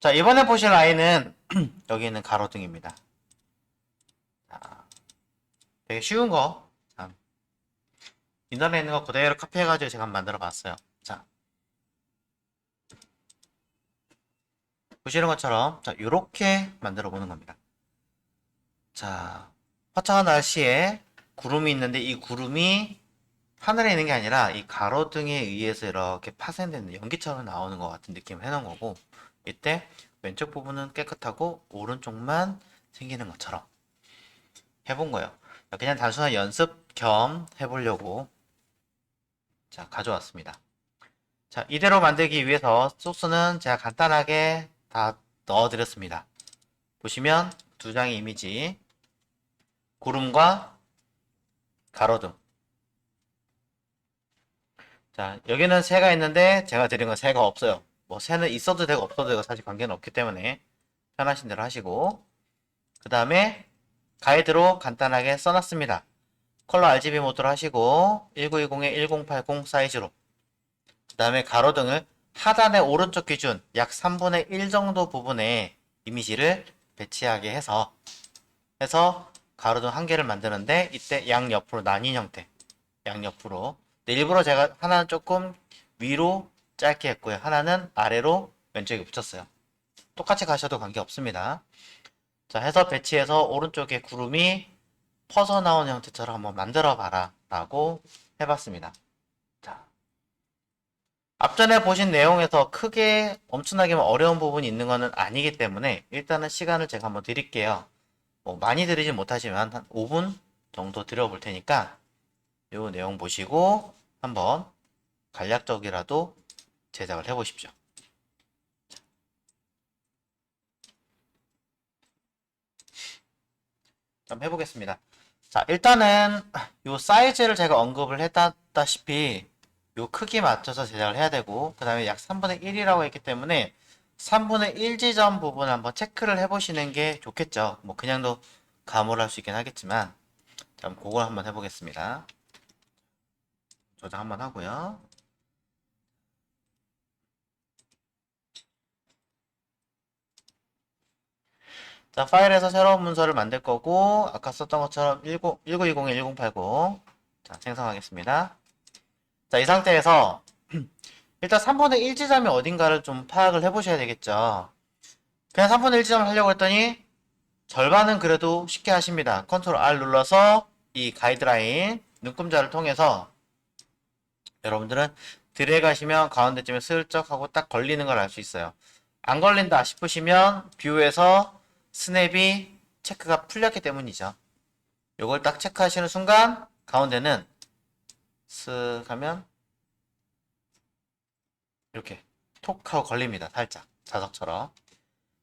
자, 이번에 보실 아이는 여기 있는 가로등입니다. 자, 되게 쉬운 거. 자, 인터넷에 있는 거 그대로 카피해가지고 제가 한번 만들어 봤어요. 자, 보시는 것처럼, 자, 요렇게 만들어 보는 겁니다. 자, 화창한 날씨에 구름이 있는데 이 구름이 하늘에 있는 게 아니라 이 가로등에 의해서 이렇게 파생되는 연기처럼 나오는 것 같은 느낌을 해놓은 거고, 이때 왼쪽 부분은 깨끗하고 오른쪽만 생기는 것처럼 해본 거예요. 그냥 단순한 연습 겸 해보려고 자 가져왔습니다. 자, 이대로 만들기 위해서 소스는 제가 간단하게 다 넣어드렸습니다. 보시면 두 장의 이미지, 구름과 가로등. 자, 여기는 새가 있는데 제가 드린 건 새가 없어요. 뭐 새는 있어도 되고 없어도 되고 사실 관계는 없기 때문에 편하신 대로 하시고, 그 다음에 가이드로 간단하게 써놨습니다. 컬러 RGB 모드로 하시고 1920에 1080 사이즈로, 그 다음에 가로등을 하단의 오른쪽 기준 약 3분의 1 정도 부분에 이미지를 배치하게 해서 가로등 한 개를 만드는데, 이때 양옆으로 나뉜 형태, 양옆으로. 일부러 제가 하나는 조금 위로 짧게 했고요, 하나는 아래로 왼쪽에 붙였어요. 똑같이 가셔도 관계없습니다. 자, 해서 배치해서 오른쪽에 구름이 퍼서 나온 형태처럼 한번 만들어 봐라 라고 해봤습니다. 자, 앞전에 보신 내용에서 크게 엄청나게 어려운 부분이 있는 것은 아니기 때문에 일단은 시간을 제가 한번 드릴게요. 뭐 많이 드리진 못하지만 한 5분 정도 드려볼 테니까 이 내용 보시고 한번 간략적이라도 제작을 해보십시오. 좀 해보겠습니다. 자, 일단은 요 사이즈를 제가 언급을 했다시피 요 크기 맞춰서 제작을 해야 되고, 그 다음에 약 3분의 1이라고 했기 때문에 3분의 1 지점 부분 한번 체크를 해보시는 게 좋겠죠. 뭐 그냥도 감으로 할 수 있긴 하겠지만, 자, 그걸 한번 해보겠습니다. 저장 한번 하고요. 자, 파일에서 새로운 문서를 만들 거고, 아까 썼던 것처럼 1920에 1080 자, 생성하겠습니다. 자, 이 상태에서 일단 3분의 1 지점이 어딘가를 좀 파악을 해보셔야 되겠죠. 그냥 3분의 1 지점을 하려고 했더니 절반은 그래도 쉽게 하십니다. 컨트롤 R 눌러서 이 가이드라인 눈금자를 통해서 여러분들은 드래그 하시면 가운데쯤에 슬쩍 하고 딱 걸리는 걸 알 수 있어요. 안 걸린다 싶으시면 뷰에서 스냅이 체크가 풀렸기 때문이죠. 요걸 딱 체크하시는 순간 가운데는 쓱 하면 이렇게 톡 하고 걸립니다. 살짝 자석처럼.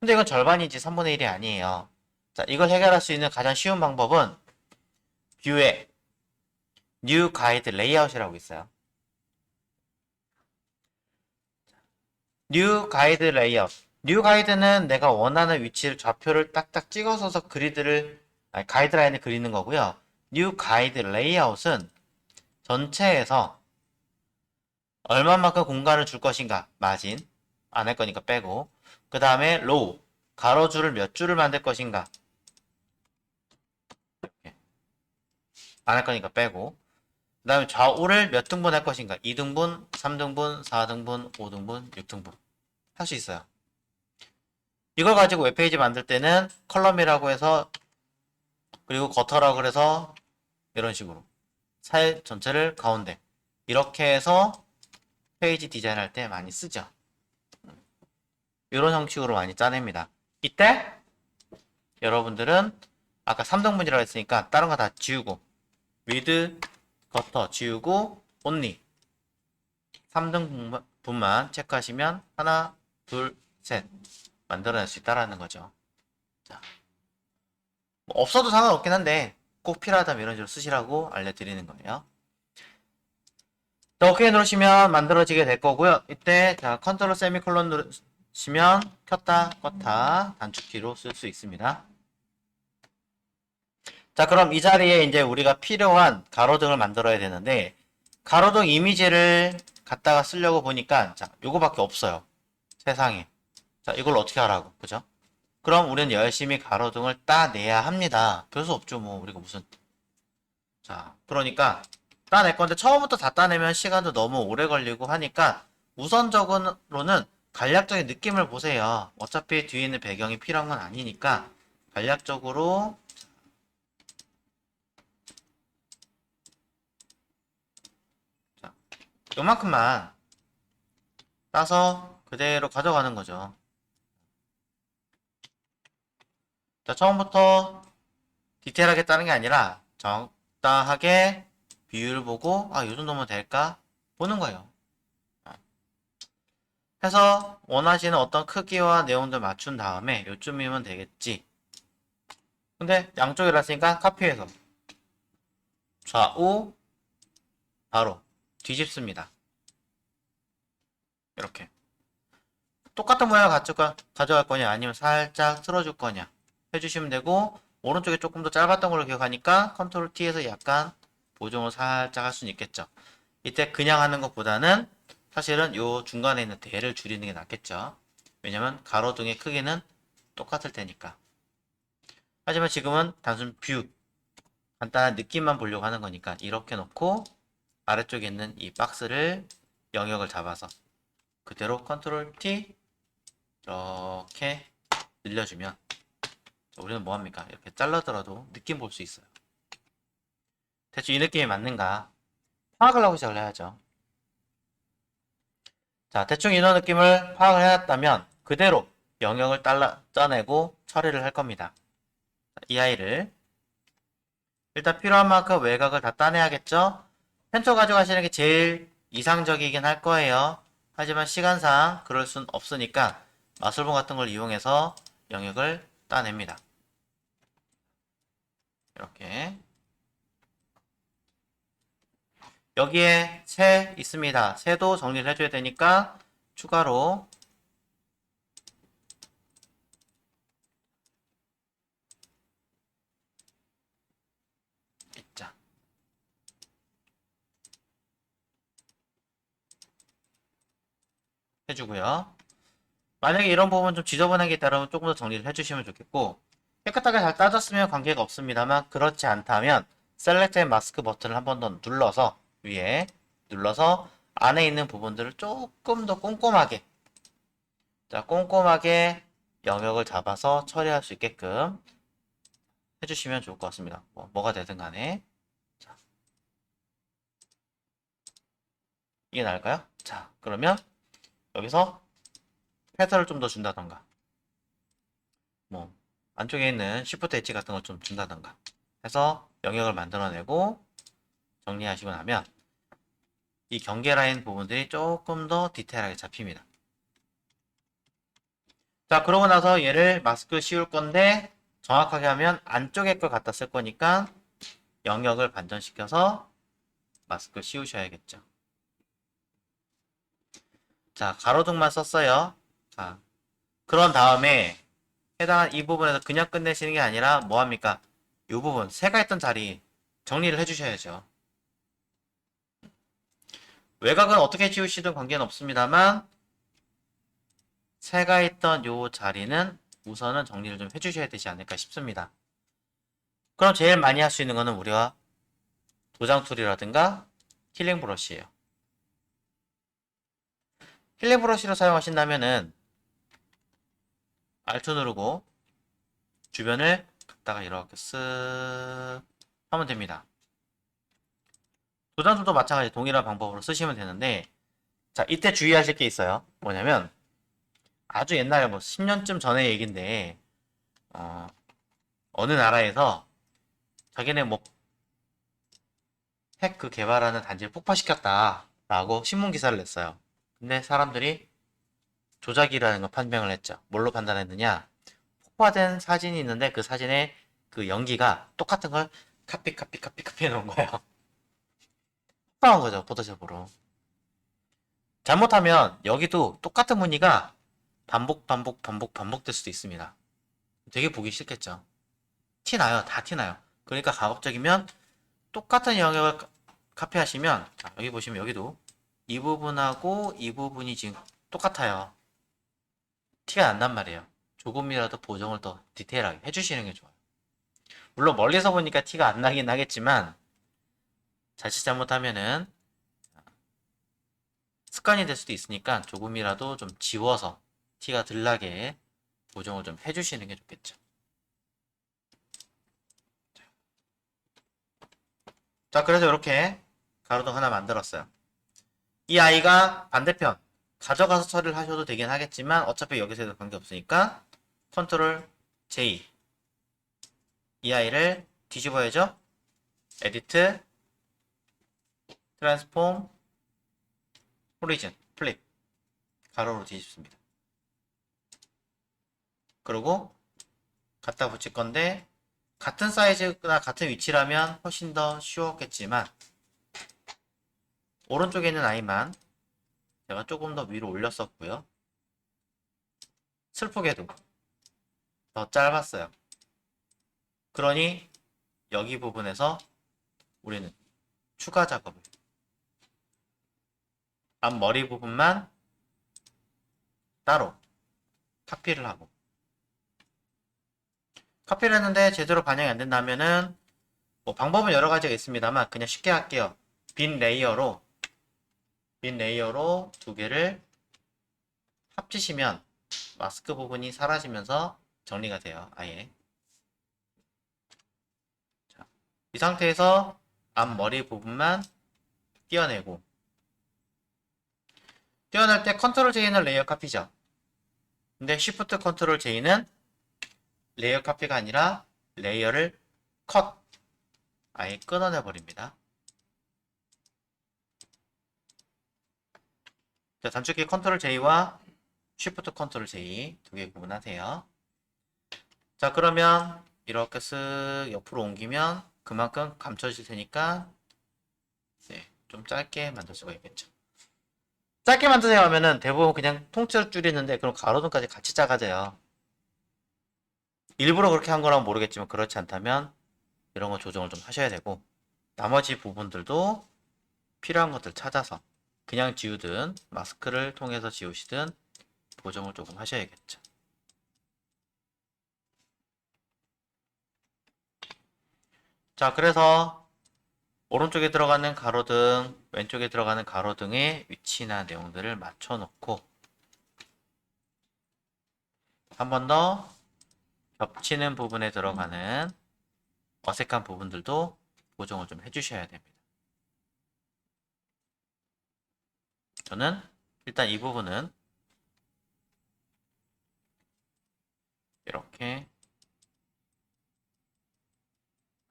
근데 이건 절반이지 3분의 1이 아니에요. 자, 이걸 해결할 수 있는 가장 쉬운 방법은 뷰에 New Guide Layout이라고 있어요. New Guide Layout. New Guide는 내가 원하는 위치를 좌표를 딱딱 찍어서 가이드라인을 그리는 거고요. New Guide Layout은 전체에서 얼마만큼 공간을 줄 것인가, 마진 안 할 거니까 빼고, 그 다음에 로우 가로줄을 몇 줄을 만들 것인가, 안 할 거니까 빼고, 그 다음에 좌우를 몇 등분 할 것인가, 2등분, 3등분, 4등분, 5등분, 6등분 할 수 있어요. 이걸 가지고 웹페이지 만들 때는 컬럼이라고 해서, 그리고 거터라고 해서 이런 식으로 사일 전체를 가운데 이렇게 해서 페이지 디자인할 때 많이 쓰죠. 이런 형식으로 많이 짜냅니다. 이때 여러분들은 아까 3등분이라고 했으니까 다른 거 다 지우고, 위드 거터 지우고 only 3등분만 체크하시면 하나, 둘, 셋 만들어낼 수 있다라는 거죠. 자, 뭐 없어도 상관없긴 한데 꼭 필요하다면 이런 식으로 쓰시라고 알려드리는 거예요. 자, 오케이 누르시면 만들어지게 될 거고요. 이때 자 컨트롤 세미콜론 누르시면 켰다 껐다 단축키로 쓸 수 있습니다. 자, 그럼 이 자리에 이제 우리가 필요한 가로등을 만들어야 되는데, 가로등 이미지를 갖다가 쓰려고 보니까 자 요거밖에 없어요, 세상에. 자, 이걸 어떻게 하라고, 그죠? 그럼 우리는 열심히 가로등을 따내야 합니다. 별 수 없죠, 뭐. 우리가 무슨. 자, 그러니까 따낼 건데 처음부터 다 따내면 시간도 너무 오래 걸리고 하니까 우선적으로는 간략적인 느낌을 보세요. 어차피 뒤에 있는 배경이 필요한 건 아니니까 간략적으로 자, 요만큼만 따서 그대로 가져가는 거죠. 자, 처음부터 디테일하게 따는 게 아니라 적당하게 비율 보고 아, 요 정도면 될까? 보는 거예요. 해서 원하시는 어떤 크기와 내용들 맞춘 다음에 요쯤이면 되겠지. 근데 양쪽이라 했으니까 카피해서 좌우 바로 뒤집습니다. 이렇게 똑같은 모양을 가져갈 거냐 아니면 살짝 틀어줄 거냐 해주시면 되고 오른쪽에 조금 더 짧았던 걸로 기억하니까 컨트롤 T에서 약간 보정을 살짝 할 수는 있겠죠. 이때 그냥 하는 것보다는 사실은 요 중간에 있는 대를 줄이는 게 낫겠죠. 왜냐면 가로등의 크기는 똑같을 테니까. 하지만 지금은 단순 뷰 간단한 느낌만 보려고 하는 거니까 이렇게 놓고 아래쪽에 있는 이 박스를 영역을 잡아서 그대로 컨트롤 T 이렇게 늘려주면 우리는 뭐합니까? 이렇게 잘라더라도 느낌 볼 수 있어요. 대충 이 느낌이 맞는가 파악을 하고 시작을 해야죠. 자, 대충 이런 느낌을 파악을 해놨다면 그대로 영역을 짜내고 처리를 할 겁니다. 이 아이를 일단 필요한 만큼 외곽을 다 따내야겠죠? 펜토 가져가시는 게 제일 이상적이긴 할 거예요. 하지만 시간상 그럴 순 없으니까 마술본 같은 걸 이용해서 영역을 따냅니다. 이렇게 여기에 새 있습니다. 새도 정리를 해줘야 되니까 추가로 있자 해주고요. 만약에 이런 부분 좀 지저분한 게 있다면 조금 더 정리를 해주시면 좋겠고 깨끗하게 잘 따졌으면 관계가 없습니다만 그렇지 않다면 셀렉트 앤 마스크 버튼을 한 번 더 눌러서 위에 눌러서 안에 있는 부분들을 조금 더 꼼꼼하게 자 꼼꼼하게 영역을 잡아서 처리할 수 있게끔 해주시면 좋을 것 같습니다. 뭐가 되든 간에 자, 이게 나을까요? 자 그러면 여기서 패턴을 좀 더 준다던가 뭐 안쪽에 있는 Shift 엣지 같은 걸 좀 준다던가 해서 영역을 만들어내고 정리하시고 나면 이 경계 라인 부분들이 조금 더 디테일하게 잡힙니다. 자 그러고 나서 얘를 마스크 씌울 건데 정확하게 하면 안쪽에 걸 갖다 쓸 거니까 영역을 반전시켜서 마스크 씌우셔야겠죠. 자 가로등만 썼어요. 자 그런 다음에 해당한 이 부분에서 그냥 끝내시는 게 아니라 뭐합니까? 이 부분 새가 있던 자리 정리를 해주셔야죠. 외곽은 어떻게 지우시든 관계는 없습니다만 새가 있던 요 자리는 우선은 정리를 좀 해주셔야 되지 않을까 싶습니다. 그럼 제일 많이 할 수 있는 거는 우리가 도장 툴이라든가 힐링 브러쉬예요. 힐링 브러쉬를 사용하신다면은 Alt 누르고 주변을 갖다가 이렇게 쓱 하면 됩니다. 도장 툴도 마찬가지 동일한 방법으로 쓰시면 되는데 자 이때 주의하실 게 있어요. 뭐냐면 아주 옛날에 뭐 10년쯤 전의 얘긴데 어느 나라에서 자기네 뭐 핵 그 개발하는 단지를 폭파시켰다 라고 신문 기사를 냈어요. 근데 사람들이 조작이라는 걸 판명을 했죠. 뭘로 판단했느냐? 폭파된 사진이 있는데 그 사진에 그 연기가 똑같은 걸 카피 해놓은 거예요. 폭파한 거죠, 포토샵으로. 잘못하면 여기도 똑같은 무늬가 반복될 수도 있습니다. 되게 보기 싫겠죠. 티나요. 다 티나요. 그러니까 가급적이면 똑같은 영역을 카피하시면 자, 여기 보시면 여기도 이 부분하고 이 부분이 지금 똑같아요. 티가 난단 말이에요. 조금이라도 보정을 더 디테일하게 해주시는 게 좋아요. 물론 멀리서 보니까 티가 안 나긴 하겠지만 자칫 잘못하면은 습관이 될 수도 있으니까 조금이라도 좀 지워서 티가 덜 나게 보정을 좀 해주시는 게 좋겠죠. 자, 그래서 이렇게 가로등 하나 만들었어요. 이 아이가 반대편 가져가서 처리를 하셔도 되긴 하겠지만 어차피 여기서 해도 관계없으니까 컨트롤 J 이 아이를 뒤집어야죠. 에디트 트랜스폼 오리진 플립 가로로 뒤집습니다. 그리고 갖다 붙일 건데 같은 사이즈나 같은 위치라면 훨씬 더 쉬웠겠지만 오른쪽에 있는 아이만 제가 조금 더 위로 올렸었고요. 슬프게도 더 짧았어요. 그러니 여기 부분에서 우리는 추가 작업을 앞머리 부분만 따로 카피를 하고 카피를 했는데 제대로 반영이 안 된다면은 뭐 방법은 여러 가지가 있습니다만 그냥 쉽게 할게요. 빈 레이어로 두 개를 합치시면 마스크 부분이 사라지면서 정리가 돼요. 아예. 자, 이 상태에서 앞머리 부분만 떼어내고 떼어낼 때 컨트롤 J는 레이어 카피죠. 근데 Shift 컨트롤 J는 레이어 카피가 아니라 레이어를 컷 아예 끊어내 버립니다. 자, 단축키 컨트롤 J와 Shift 컨트롤 J 두 개 구분하세요. 자, 그러면 이렇게 쓱 옆으로 옮기면 그만큼 감춰질 테니까 네, 좀 짧게 만들 수가 있겠죠. 짧게 만드세요 하면은 대부분 그냥 통째로 줄이는데 그럼 가로등까지 같이 작아져요. 일부러 그렇게 한 거라면 모르겠지만 그렇지 않다면 이런 거 조정을 좀 하셔야 되고 나머지 부분들도 필요한 것들 찾아서 그냥 지우든 마스크를 통해서 지우시든 보정을 조금 하셔야겠죠. 자, 그래서 오른쪽에 들어가는 가로등, 왼쪽에 들어가는 가로등의 위치나 내용들을 맞춰놓고 한 번 더 겹치는 부분에 들어가는 어색한 부분들도 보정을 좀 해주셔야 됩니다. 저는 일단 이 부분은 이렇게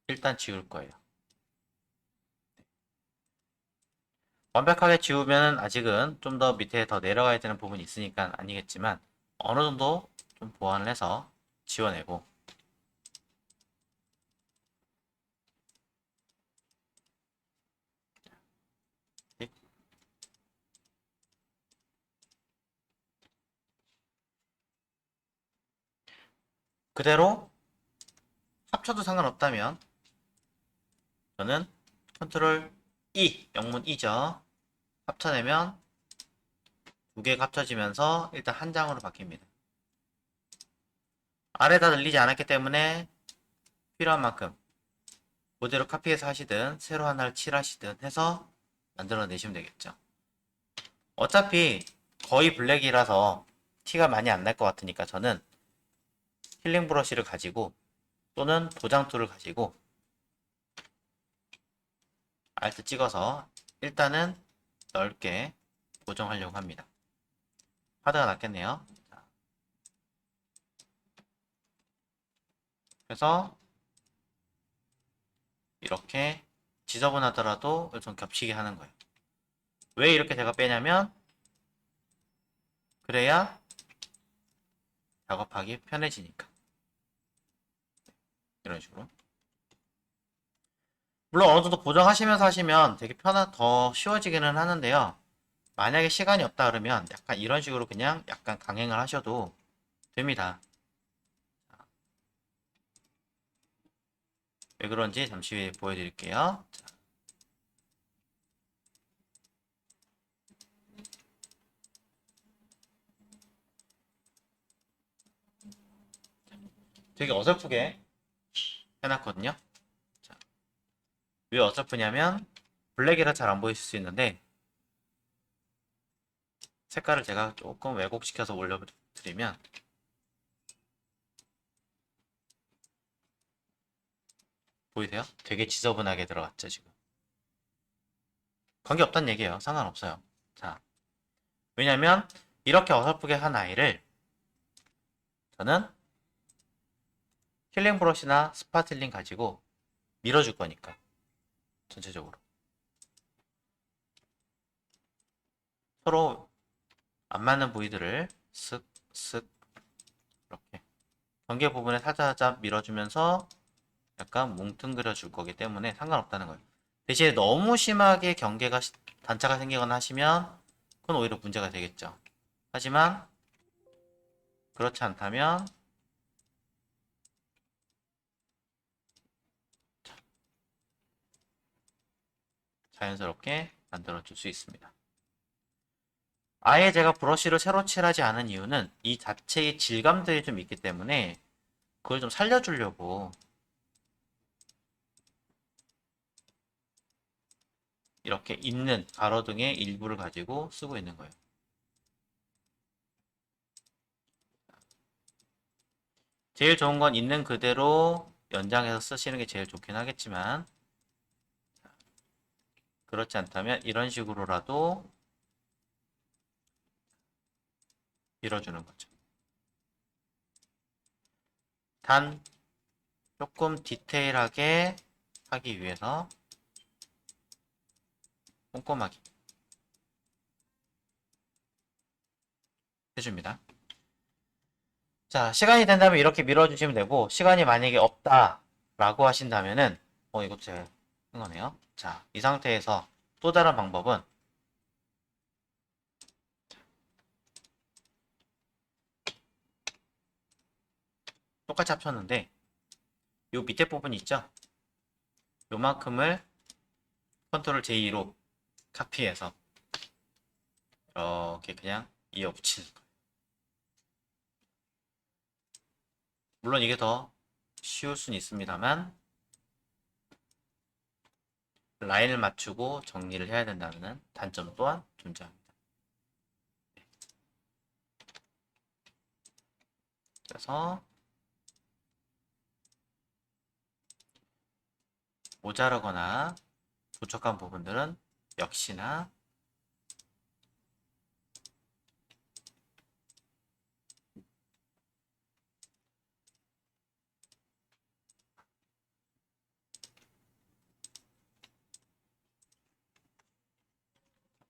일단 지울 거예요. 완벽하게 지우면 아직은 좀 더 밑에 더 내려가야 되는 부분이 있으니까 아니겠지만 어느 정도 좀 보완을 해서 지워내고 그대로 합쳐도 상관없다면 저는 컨트롤 E, 영문 E죠. 합쳐내면 두 개가 합쳐지면서 일단 한 장으로 바뀝니다. 아래다 늘리지 않았기 때문에 필요한 만큼 그대로 카피해서 하시든 새로 하나를 칠하시든 해서 만들어내시면 되겠죠. 어차피 거의 블랙이라서 티가 많이 안 날 것 같으니까 저는 힐링 브러쉬를 가지고 또는 도장 툴을 가지고 알트 찍어서 일단은 넓게 보정하려고 합니다. 하드가 낫겠네요. 그래서 이렇게 지저분하더라도 좀 겹치게 하는 거예요. 왜 이렇게 제가 빼냐면 그래야 작업하기 편해지니까. 이런 식으로. 물론 어느 정도 보정하시면서 하시면 되게 더 쉬워지기는 하는데요. 만약에 시간이 없다 그러면 약간 이런 식으로 그냥 약간 강행을 하셔도 됩니다. 왜 그런지 잠시 후에 보여드릴게요. 자, 되게 어설프게 해놨거든요. 자, 왜 어설프냐면 블랙이라 잘 안 보이실 수 있는데 색깔을 제가 조금 왜곡시켜서 올려드리면 보이세요? 되게 지저분하게 들어갔죠 지금. 관계없다는 얘기예요. 상관없어요. 자, 왜냐면 이렇게 어설프게 한 아이를 저는 힐링 브러쉬나 스파틀링 가지고 밀어줄 거니까 전체적으로 서로 안 맞는 부위들을 쓱쓱 이렇게 경계 부분에 살짝살짝 밀어주면서 약간 뭉뚱그려 줄 거기 때문에 상관없다는 거예요. 대신에 너무 심하게 경계가 단차가 생기거나 하시면 그건 오히려 문제가 되겠죠. 하지만 그렇지 않다면 자연스럽게 만들어 줄 수 있습니다. 아예 제가 브러쉬를 새로 칠하지 않은 이유는 이 자체의 질감들이 좀 있기 때문에 그걸 좀 살려주려고 이렇게 있는 가로등의 일부를 가지고 쓰고 있는 거예요. 제일 좋은 건 있는 그대로 연장해서 쓰시는 게 제일 좋긴 하겠지만 그렇지 않다면 이런 식으로라도 밀어주는 거죠. 단 조금 디테일하게 하기 위해서 꼼꼼하게 해줍니다. 자, 시간이 된다면 이렇게 밀어주시면 되고 시간이 만약에 없다 라고 하신다면은 이것도 제가 한 거네요. 자, 이 상태에서 또 다른 방법은 똑같이 합쳤는데 요 밑에 부분 있죠? 요만큼을 컨트롤 J로 카피해서 이렇게 그냥 이어 붙이는 거예요. 물론 이게 더 쉬울 수는 있습니다만 라인을 맞추고 정리를 해야 된다는 단점 또한 존재합니다. 그래서 모자라거나 부족한 부분들은 역시나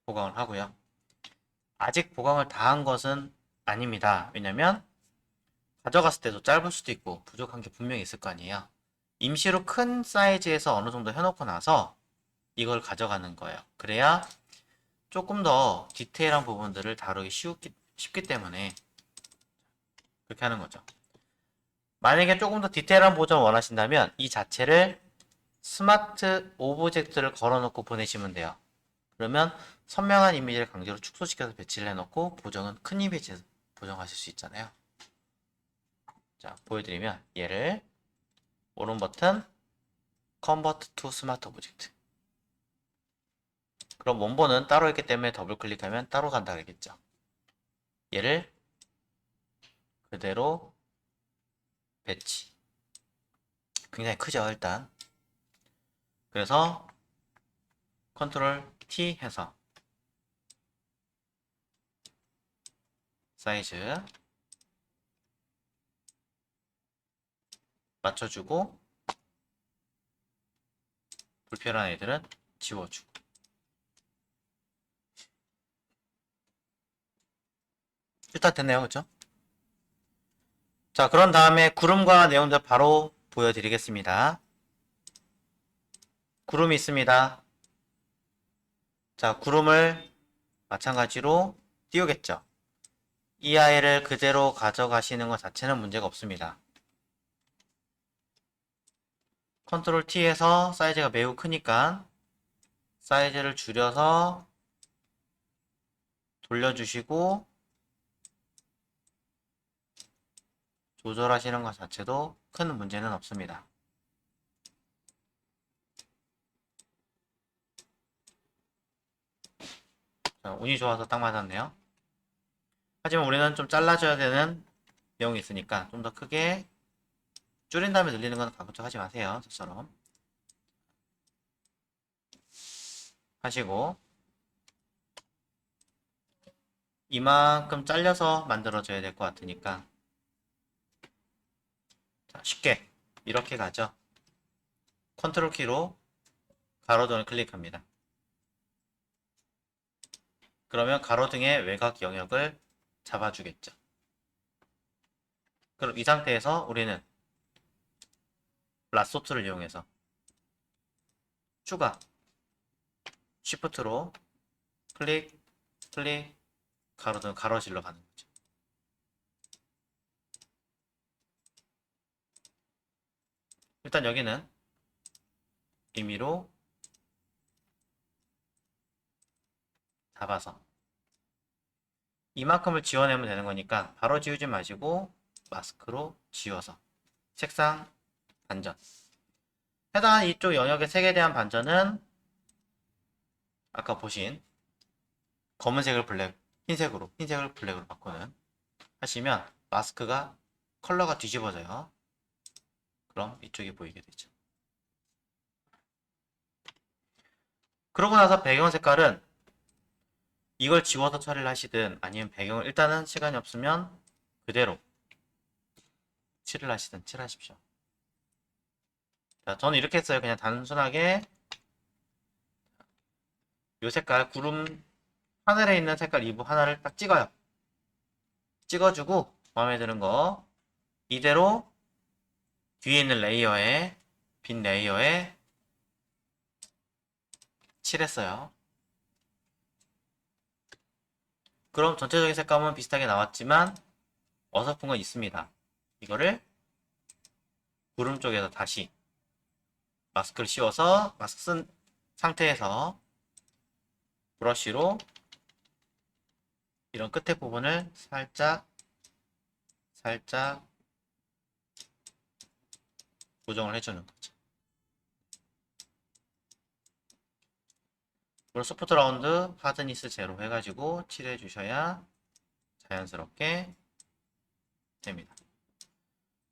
보강을 하고요. 아직 보강을 다 한 것은 아닙니다. 왜냐면 가져갔을 때도 짧을 수도 있고 부족한 게 분명히 있을 거 아니에요. 임시로 큰 사이즈에서 어느 정도 해놓고 나서 이걸 가져가는 거예요. 그래야 조금 더 디테일한 부분들을 다루기 쉽기 때문에 그렇게 하는 거죠. 만약에 조금 더 디테일한 버전 원하신다면 이 자체를 스마트 오브젝트를 걸어놓고 보내시면 돼요. 그러면 선명한 이미지를 강제로 축소시켜서 배치를 해놓고 보정은 큰 이미지 보정하실 수 있잖아요. 자, 보여드리면 얘를 오른 버튼 Convert to Smart Object. 그럼 원본은 따로 있기 때문에 더블 클릭하면 따로 간다 그랬겠죠. 얘를 그대로 배치. 굉장히 크죠, 일단. 그래서 컨트롤 T 해서 사이즈 맞춰주고 불필요한 애들은 지워주고. 일단 됐네요, 그쵸? 자, 그런 다음에 구름과 내용들 바로 보여드리겠습니다. 구름이 있습니다. 자, 구름을 마찬가지로 띄우겠죠. 이 아이를 그대로 가져가시는 것 자체는 문제가 없습니다. 컨트롤 T에서 사이즈가 매우 크니까 사이즈를 줄여서 돌려주시고 조절하시는 것 자체도 큰 문제는 없습니다. 자, 운이 좋아서 딱 맞았네요. 하지만 우리는 좀 잘라줘야 되는 내용이 있으니까 좀 더 크게 줄인 다음에 늘리는 건 가급적 하지 마세요. 저처럼 하시고 이만큼 잘려서 만들어줘야 될 것 같으니까 자, 쉽게 이렇게 가죠. 컨트롤 키로 가로등을 클릭합니다. 그러면 가로등의 외곽 영역을 잡아주겠죠. 그럼 이 상태에서 우리는 라소트를 이용해서 추가 쉬프트로 클릭 클릭 가로등 가로질러 가는 거죠. 일단 여기는 임의로 잡아서 이만큼을 지워내면 되는 거니까 바로 지우지 마시고 마스크로 지워서 색상 반전. 해당 이쪽 영역의 색에 대한 반전은 아까 보신 검은색을 블랙, 흰색을 블랙으로 바꾸는 하시면 마스크가 컬러가 뒤집어져요. 그럼 이쪽이 보이게 되죠. 그러고 나서 배경 색깔은 이걸 지워서 처리를 하시든 아니면 배경을 일단은 시간이 없으면 그대로 칠을 하시든 칠하십시오. 자, 저는 이렇게 했어요. 그냥 단순하게 이 색깔 구름 하늘에 있는 색깔 이부 하나를 딱 찍어요. 찍어주고 마음에 드는 거 이대로 뒤에 있는 레이어에 빈 레이어에 칠했어요. 그럼 전체적인 색감은 비슷하게 나왔지만 어설픈 건 있습니다. 이거를 구름 쪽에서 다시 마스크를 씌워서 마스크 쓴 상태에서 브러쉬로 이런 끝에 부분을 살짝 고정을 해주는 거죠. 그리고 소프트 라운드 하드니스 제로 해가지고 칠해 주셔야 자연스럽게 됩니다.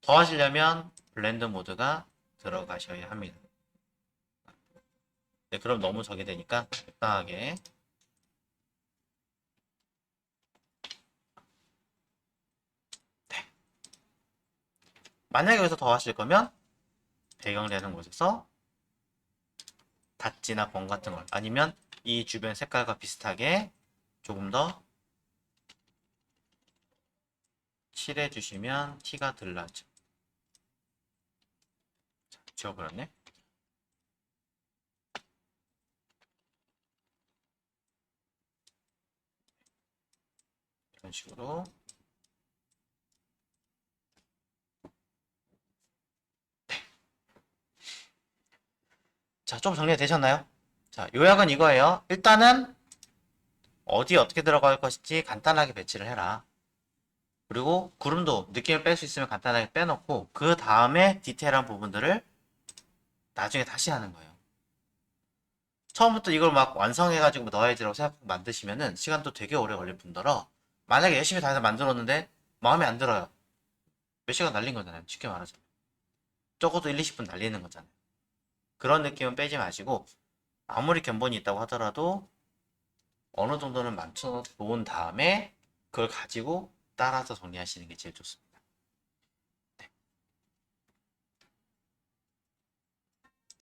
더 하시려면 블렌드 모드가 들어가셔야 합니다. 네, 그럼 너무 적게 되니까 적당하게. 네. 만약에 여기서 더 하실 거면 배경 되는 곳에서 닷지나 번 같은 걸 아니면 이 주변 색깔과 비슷하게 조금 더 칠해 주시면 티가 덜 나죠. 자, 지워버렸네. 이런 식으로. 자, 좀 정리가 되셨나요? 자, 요약은 이거예요. 일단은 어디에 어떻게 들어갈 것인지 간단하게 배치를 해라. 그리고 구름도 느낌을 뺄 수 있으면 간단하게 빼놓고 그 다음에 디테일한 부분들을 나중에 다시 하는 거예요. 처음부터 이걸 막 완성해가지고 넣어야지라고 생각하고 만드시면은 시간도 되게 오래 걸릴 뿐더러 만약에 열심히 다 해서 만들었는데 마음에 안 들어요. 몇 시간 날린 거잖아요. 쉽게 말하자면. 적어도 1, 20분 날리는 거잖아요. 그런 느낌은 빼지 마시고 아무리 견본이 있다고 하더라도 어느 정도는 맞춰 놓은 다음에 그걸 가지고 따라서 정리하시는 게 제일 좋습니다.